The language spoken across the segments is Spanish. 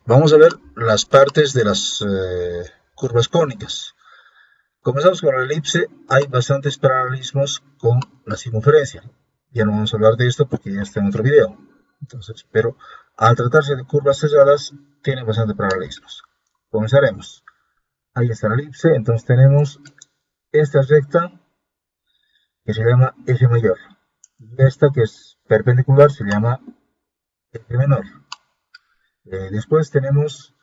Vamos a ver las partes de las curvas cónicas. Comenzamos con la elipse. Hay bastantes paralelismos con la circunferencia. Ya no vamos a hablar de esto porque ya está en otro video. Entonces, pero al tratarse de curvas cerradas, tiene bastantes paralelismos. Comenzaremos. Ahí está la elipse. Entonces tenemos esta recta que se llama eje mayor. Y esta que es perpendicular se llama eje menor. Después tenemos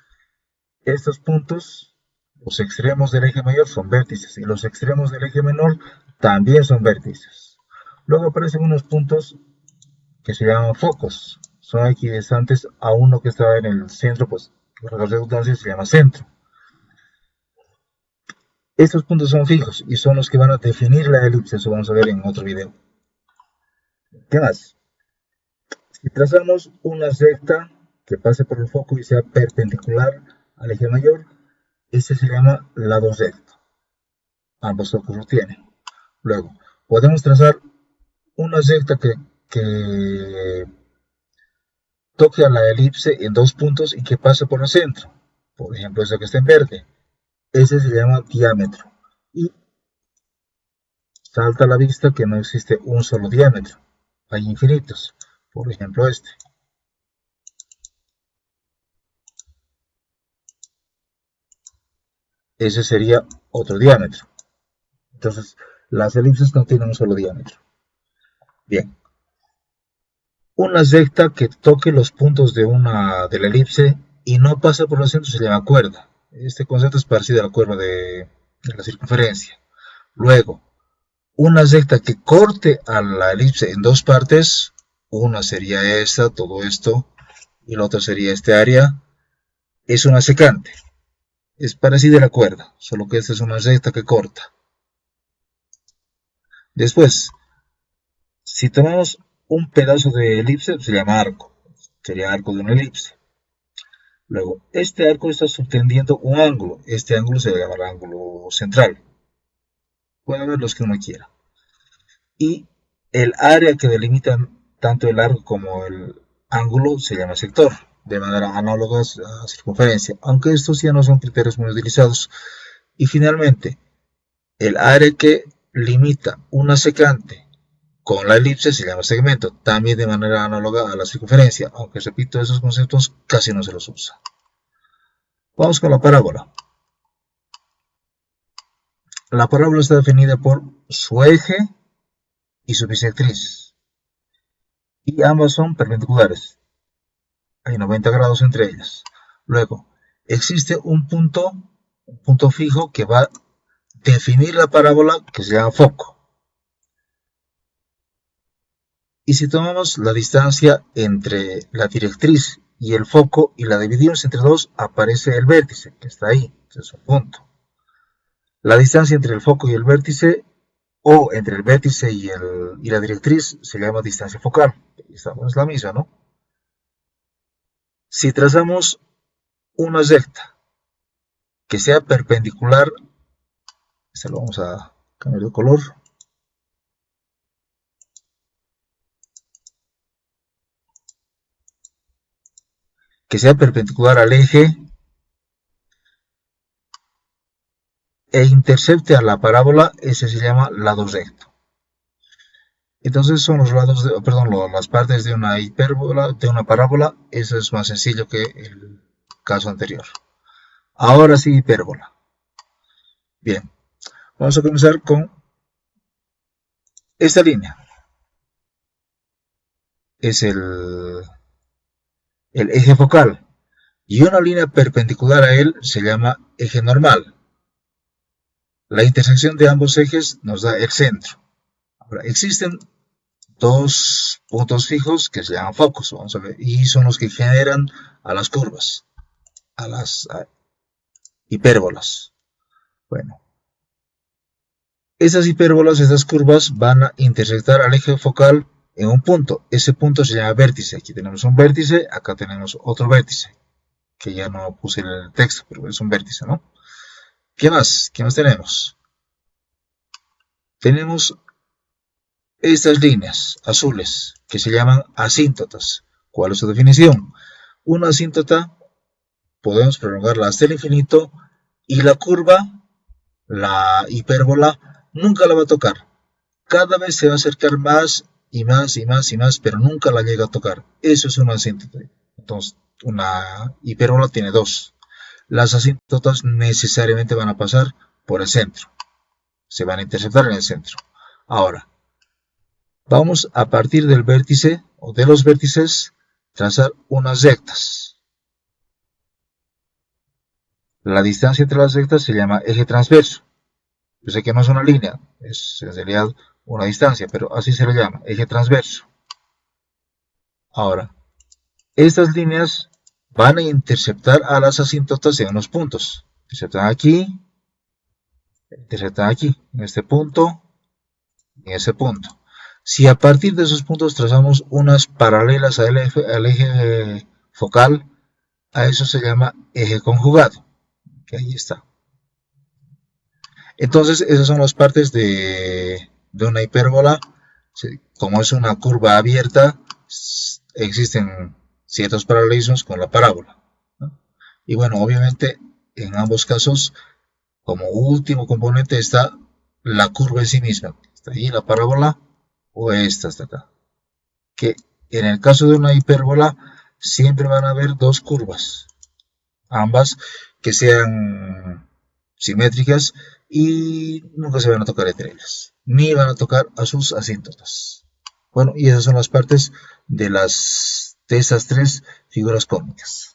estos puntos, los extremos del eje mayor son vértices y los extremos del eje menor también son vértices. Luego aparecen unos puntos que se llaman focos, son equidistantes a uno que está en el centro, pues por la redundancia se llama centro. Estos puntos son fijos y son los que van a definir la elipse, eso vamos a ver en otro video. ¿Qué más? Si trazamos una recta que pase por el foco y sea perpendicular al eje mayor, este se llama lado recto. Ambos focos lo tienen. Luego, podemos trazar una recta que toque a la elipse en dos puntos y que pase por el centro. Por ejemplo, esa que está en verde. Ese se llama diámetro. Y salta a la vista que no existe un solo diámetro. Hay infinitos. Por ejemplo, este. Ese sería otro diámetro. Entonces, las elipses no tienen un solo diámetro. Bien. Una recta que toque los puntos de la elipse y no pasa por el centro se llama cuerda. Este concepto es parecido a la curva de la circunferencia. Luego, una recta que corte a la elipse en dos partes, una sería esta, todo esto, y la otra sería este área, es una secante. Es parecida a la cuerda, solo que esta es una recta que corta. Después, si tomamos un pedazo de elipse, se llama arco. Sería arco de una elipse. Luego, este arco está subtendiendo un ángulo. Este ángulo se llama el ángulo central. Puede ver los que uno quiera. Y el área que delimita tanto el arco como el ángulo se llama sector, de manera análoga a circunferencia, aunque estos ya no son criterios muy utilizados. Y finalmente, el área que limita una secante con la elipse se llama segmento, también de manera análoga a la circunferencia, aunque repito, esos conceptos casi no se los usa. Vamos con la parábola. La parábola está definida por su eje y su bisectriz, y ambas son perpendiculares. Hay 90 grados entre ellas. Luego, existe un punto fijo que va a definir la parábola que se llama foco. Y si tomamos la distancia entre la directriz y el foco y la dividimos entre dos, aparece el vértice, que está ahí, que es un punto. La distancia entre el foco y el vértice, o entre el vértice y la directriz, se llama distancia focal. Es la misma, ¿no? Si trazamos una recta que sea perpendicular, se lo vamos a cambiar de color, que sea perpendicular al eje e intercepte a la parábola, ese se llama lado recto. Entonces son los lados, las partes de una hipérbola, de una parábola. Eso es más sencillo que el caso anterior. Ahora sí, hipérbola. Bien, vamos a comenzar con esta línea. Es el eje focal. Y una línea perpendicular a él se llama eje normal. La intersección de ambos ejes nos da el centro. Ahora, existen dos puntos fijos que se llaman focos, vamos a ver, y son los que generan a las curvas, a las hipérbolas. Bueno, esas hipérbolas, esas curvas van a intersectar al eje focal en un punto. Ese punto se llama vértice. Aquí tenemos un vértice, acá tenemos otro vértice, que ya no puse en el texto, pero es un vértice, ¿no? ¿Qué más? ¿Qué más tenemos? Tenemos estas líneas azules que se llaman asíntotas. ¿Cuál es su definición? Una asíntota podemos prolongarla hasta el infinito y la curva, la hipérbola, nunca la va a tocar. Cada vez se va a acercar más y más y más y más, pero nunca la llega a tocar. Eso es una asíntota. Entonces, una hipérbola tiene dos. Las asíntotas necesariamente van a pasar por el centro. Se van a interceptar en el centro. Ahora, vamos a partir del vértice o de los vértices trazar unas rectas. La distancia entre las rectas se llama eje transverso. Yo sé que no es una línea, es en realidad una distancia, pero así se le llama, eje transverso. Ahora, estas líneas van a interceptar a las asíntotas en unos puntos. Interceptan aquí, en este punto y en ese punto. Si a partir de esos puntos trazamos unas paralelas al eje focal, a eso se llama eje conjugado. Que ahí está. Entonces, esas son las partes de una hipérbola. Como es una curva abierta, existen ciertos paralelismos con la parábola, ¿no? Y bueno, obviamente, en ambos casos, como último componente está la curva en sí misma. Está ahí la parábola o esta hasta acá. Que en el caso de una hipérbola, siempre van a haber dos curvas. Ambas que sean simétricas y nunca se van a tocar entre ellas, ni van a tocar a sus asíntotas. Bueno, y esas son las partes de estas tres figuras cónicas.